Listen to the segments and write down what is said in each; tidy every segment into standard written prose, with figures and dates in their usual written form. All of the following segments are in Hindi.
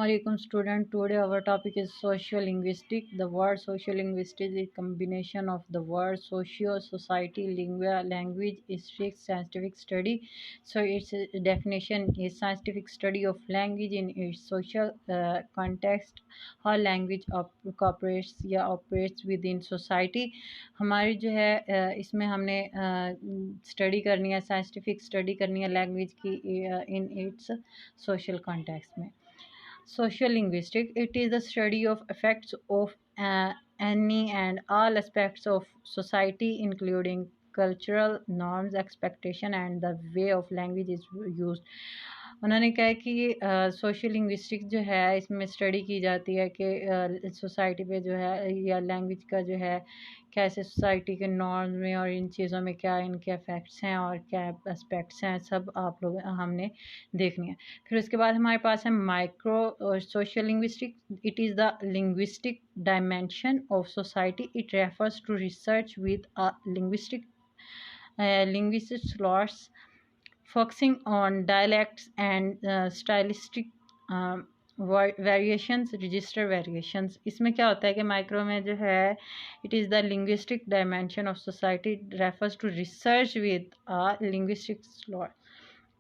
Assalamualaikum student. Today our topic is social linguistic. The word social linguistic is a combination of the word socio, society, lingua, language, strict scientific study. So its definition is scientific study of language in its social context, how language cooperates या operates within society. हमारी जो है इसमें हमने स्टडी करनी है, साइंटिफिक स्टडी करनी है लैंग्वेज की इन इट्स social context में. Social linguistic, it is the study of effects of any and all aspects of society, including cultural norms, expectation, and the way of language is used. उन्होंने कहा कि सोशल लिंग्विस्टिक जो है इसमें स्टडी की जाती है कि सोसाइटी पे जो है या लैंग्वेज का जो है कैसे सोसाइटी के नॉर्म्स में और इन चीज़ों में क्या इनके इफ़ेक्ट्स हैं और क्या एस्पेक्ट्स हैं, सब आप लोग हमने देखनी है. फिर उसके बाद हमारे पास है माइक्रो और social linguistic. It is the linguistic dimension of society. It refers to research with a linguistic scholars focusing on dialects and stylistic variations, register variations. इसमें क्या होता है कि माइक्रो में जो है it is the linguistic dimension of society, refers to research with a linguistic scholar.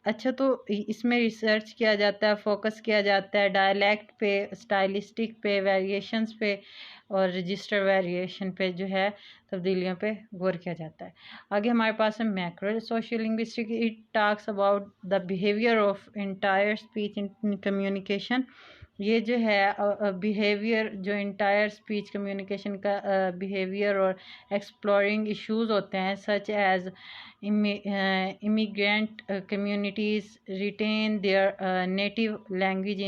अच्छा, तो इसमें रिसर्च किया जाता है, फोकस किया जाता है डायलैक्ट पे, स्टाइलिस्टिक पे, वेरिएशंस पे और रजिस्टर वेरिएशन पे जो है तब्दीलियों पे गौर किया जाता है. आगे हमारे पास है macro social linguistic. It talks about the behaviour of entire speech in communication. ये जो है बिहेवियर जो इंटायर स्पीच कम्युनिकेशन का बिहेवियर और एक्सप्लोरिंग इश्यूज होते हैं, such as immigrant communities retain their native language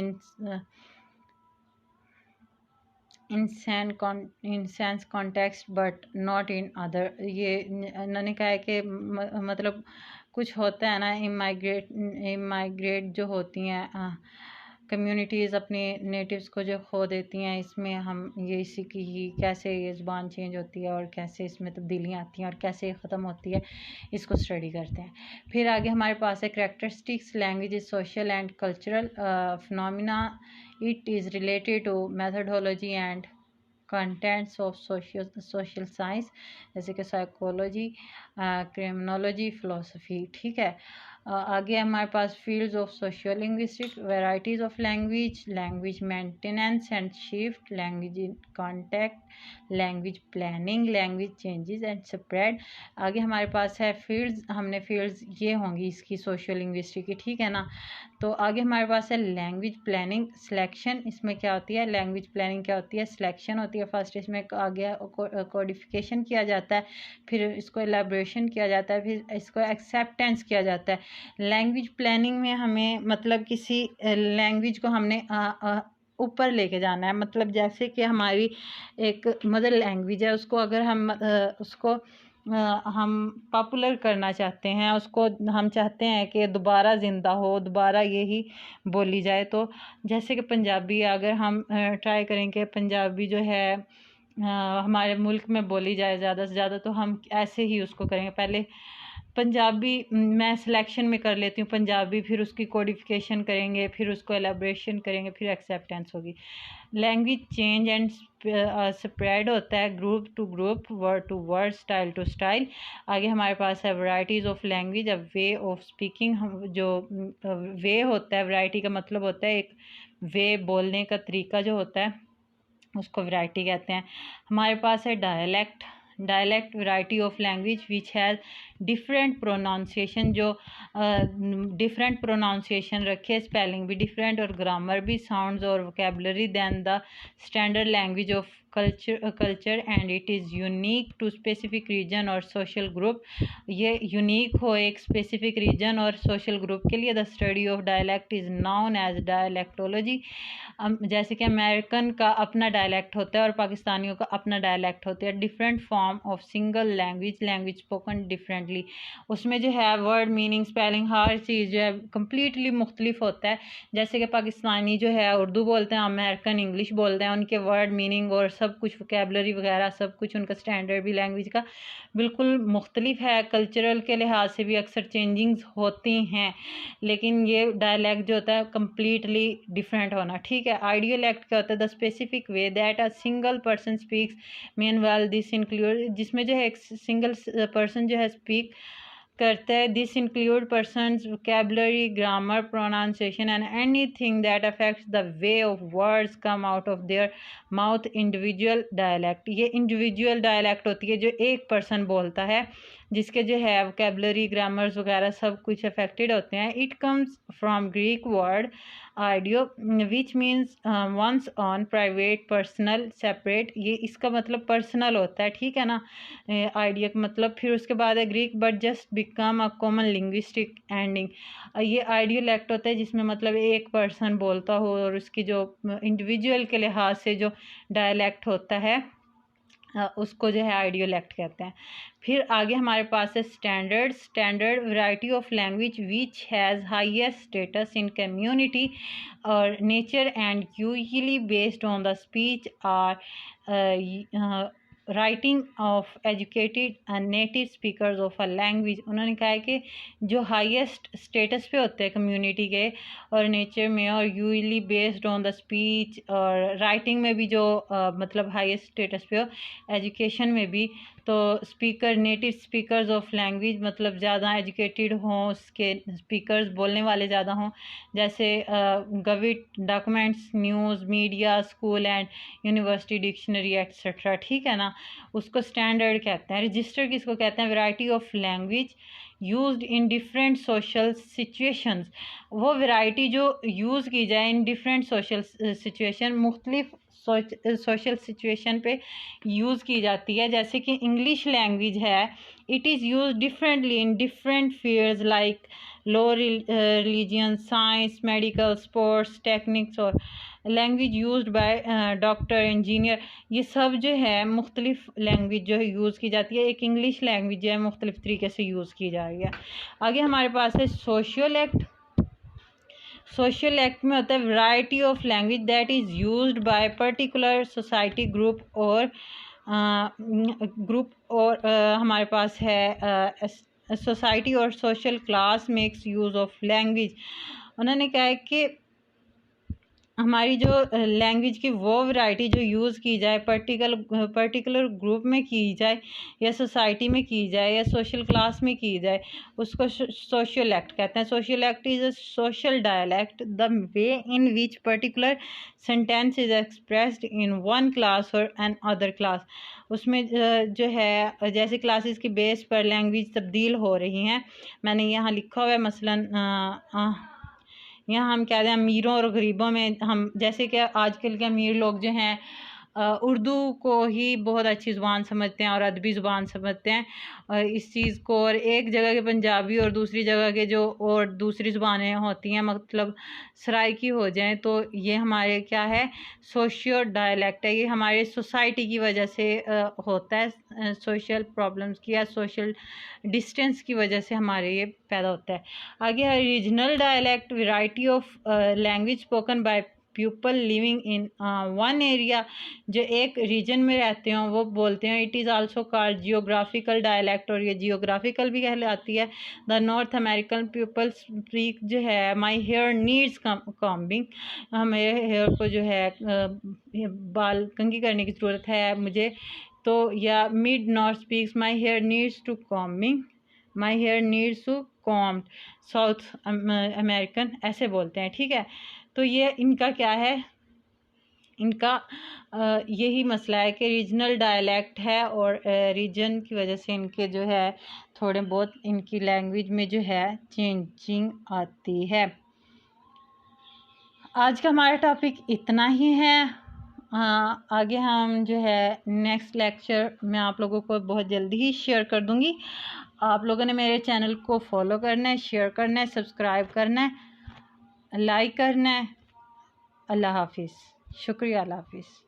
in sense context but not in other. ये उन्होंने कहा है कि मतलब कुछ होता है ना, इमाइग्रेट जो होती हैं कम्युनिटीज़ अपने नेटिव्स को जो खो देती हैं, इसमें हम ये इसी की ही कैसे ये ज़बान चेंज होती है और कैसे इसमें तब्दीलियाँ आती हैं और कैसे ख़त्म होती है, इसको स्टडी करते हैं. फिर आगे हमारे पास है characteristics language is social and cultural phenomena. It is related to methodology and contents of social science, जैसे कि साइकोलॉजी, क्रिमिनोलॉजी, फ़िलोसफी. ठीक है. आगे हमारे पास fields of social linguistic, varieties of language, language maintenance and shift, language in contact, language planning, language changes and spread. आगे हमारे पास है फील्ड्स. हमने फील्ड्स ये होंगी इसकी सोशल लिंग्विस्टिक की, ठीक है ना. तो आगे हमारे पास है लैंग्वेज प्लानिंग सिलेक्शन. इसमें क्या होती है लैंग्वेज प्लानिंग, क्या होती है सिलेक्शन होती है. फर्स्ट इसमें आगे कोडिफिकेशन किया जाता है, फिर इसको एलाब्रेशन किया जाता है, फिर इसको एक्सेप्टेंस किया जाता है. लैंग्वेज प्लानिंग में हमें मतलब किसी लैंग्वेज को हमने ऊपर लेके जाना है. मतलब जैसे कि हमारी एक मदर लैंग्वेज है, उसको अगर हम उसको हम पॉपुलर करना चाहते हैं, उसको हम चाहते हैं कि दोबारा ज़िंदा हो, दोबारा यही बोली जाए. तो जैसे कि पंजाबी, अगर हम ट्राई करें कि पंजाबी जो है हमारे मुल्क में बोली जाए ज़्यादा से ज़्यादा, तो हम ऐसे ही उसको करेंगे. पहले पंजाबी मैं सिलेक्शन में कर लेती हूँ पंजाबी, फिर उसकी कोडिफिकेशन करेंगे, फिर उसको एलाब्रेशन करेंगे, फिर एक्सेप्टेंस होगी. लैंग्वेज चेंज एंड स्प्रेड होता है group to group, word to word, style to style. आगे हमारे पास है varieties of language, a way of speaking. जो वे होता है, वैरायटी का मतलब होता है एक वे, बोलने का तरीका जो होता है उसको वैरायटी कहते हैं. हमारे पास है dialect variety of language which has different pronunciation. जो डिफरेंट प्रोनाउंसिएशन रखे, स्पेलिंग भी डिफरेंट और ग्रामर भी, साउंड्स और vocabulary than the standard language of culture and it is unique to specific region और सोशल ग्रुप. ये यूनिक हो एक स्पेसिफिक रीजन और सोशल ग्रुप के लिए. The study of dialect is known as dialectology. जैसे कि अमेरिकन का अपना डायलैक्ट होता है और पाकिस्तानियों का अपना डायलैक्ट होता है. Different form of single language spoken different differently. उसमें जो है वर्ड मीनिंग स्पेलिंग हर चीज़ जो है कम्प्लीटली मुख्तलिफ होता है। जैसे कि पाकिस्तानी जो है उर्दू बोलते हैं, अमेरिकन इंग्लिश बोलते हैं, उनके वर्ड मीनिंग और सब कुछ वोकेबलरी वगैरह सब कुछ उनका स्टैंडर्ड भी लैंग्वेज का बिल्कुल मुख्तलिफ है। कल्चरल के लिहाज से भी अक्सर चेंजिंग्स होती हैं, लेकिन ये डायलैक्ट जो होता है कम्प्लीटली डिफरेंट होना, ठीक है। आइडियोलैक्ट क्या होता है? The specific way that a single person speaks mean well this include, जिसमें जो है एक सिंगल पर्सन जो है स्पीक करता है। This include persons vocabulary, grammar, pronunciation and anything that affects the way of words come out of their mouth. Individual dialect, ये इंडिविजुअल डायलैक्ट होती है जो एक पर्सन बोलता है, जिसके जो है वोकेबलरी, ग्रामर्स वगैरह सब कुछ अफेक्टेड होते हैं। It comes from Greek word idio which means one's own, private, personal, separate. ये इसका मतलब पर्सनल होता है, ठीक है ना। आइडिया का मतलब, फिर उसके बाद है Greek but just become a common linguistic ending. ये आइडियोलैक्ट होता है जिसमें मतलब एक पर्सन बोलता हो और उसकी जो इंडिविजुअल के लिहाज से जो डायलैक्ट होता है उसको जो है आइडियोलैक्ट कहते हैं। फिर आगे हमारे पास है standard variety of language which has highest status in community और nature and usually based on the speech or writing of educated and native speakers of a language. उन्होंने कहा है कि जो हाईएस्ट स्टेटस पे होते हैं कम्युनिटी के और नेचर में और usually based on the speech और राइटिंग में भी जो मतलब हाईएस्ट स्टेटस पे हो, एजुकेशन में भी, तो speaker native speakers of language मतलब ज़्यादा एजुकेटेड हों, उसके स्पीकर्स बोलने वाले ज़्यादा हों, जैसे गविट, documents, news, media, school and university, dictionary etcetera, ठीक है ना। उसको स्टैंडर्ड कहते हैं। रजिस्टर किसको कहते हैं? Variety of language used in different social situations, वो वैरायटी जो यूज़ की जाए इन डिफरेंट सोशल सिचुएशन, मुख्तलिफ सोशल सिचुएशन पे यूज़ की जाती है। जैसे कि इंग्लिश लैंग्वेज है, it is use differently in different fields like law, religion, science, medical, sports, techniques और language used by doctor, engineer. ये सब जो है मुख्तलिफ लैंग्वेज जो है यूज़ की जाती है। एक इंग्लिश लैंग्वेज जो है मुख्तलिफ तरीके से यूज़ की जा रही है। आगे हमारे पास है सोशल एक्ट। सोशल एक्ट में होता है variety of language that is used by particular society group और हमारे पास है सोसाइटी और social class makes use of language. उन्होंने कहा है कि हमारी जो लैंग्वेज की वो वैरायटी जो यूज़ की जाए पर्टिकुलर ग्रुप में की जाए या सोसाइटी में की जाए या सोशल क्लास में की जाए, उसको सोशल एक्ट कहते हैं। Social act is a social dialect the way in which particular sentence is expressed in one class और एन अदर क्लास। उसमें जो है जैसे क्लासेस की बेस पर लैंग्वेज तब्दील हो रही हैं। मैंने यहाँ लिखा हुआ है मसलन यहाँ हम कहते हैं अमीरों और गरीबों में, हम जैसे कि आजकल के अमीर लोग जो हैं उर्दू को ही बहुत अच्छी ज़ुबान समझते हैं और अदबी ज़ुबान समझते हैं इस चीज़ को, और एक जगह के पंजाबी और दूसरी जगह के जो और दूसरी ज़ुबानें होती हैं मतलब सराइकी हो जाएं, तो ये हमारे क्या है सोशियो डायलैक्ट है। ये हमारे सोसाइटी की वजह से होता है, सोशल प्रॉब्लम्स की या सोशल डिस्टेंस की वजह से हमारे ये पैदा होता है। आगे है regional dialect, variety of language spoken by people living in one area, जो एक रीजन में रहते हों वो बोलते हैं। It is also called geographical dialect, और ये जियोग्राफिकल भी कहलाती है। The north American people speak जो है माई हेयर नीड्स कॉम्बिंग, मेरे हेयर को जो है बाल कंघी करने की ज़रूरत है मुझे, तो या mid north speaks my hair needs to combing, my hair needs to combed. South American ऐसे बोलते हैं, ठीक है। तो ये इनका क्या है, इनका यही मसला है कि रीजनल डायलैक्ट है और रीजन की वजह से इनके जो है थोड़े बहुत इनकी लैंग्वेज में जो है चेंजिंग आती है। आज का हमारा टॉपिक इतना ही है। आगे हम जो है नेक्स्ट लेक्चर मैं आप लोगों को बहुत जल्दी ही शेयर कर दूंगी। आप लोगों ने मेरे चैनल को फॉलो करना है, शेयर करना है, सब्सक्राइब करना है, लाइक करना है। अल्लाह हाफिज़, शुक्रिया, अल्लाह हाफिज़।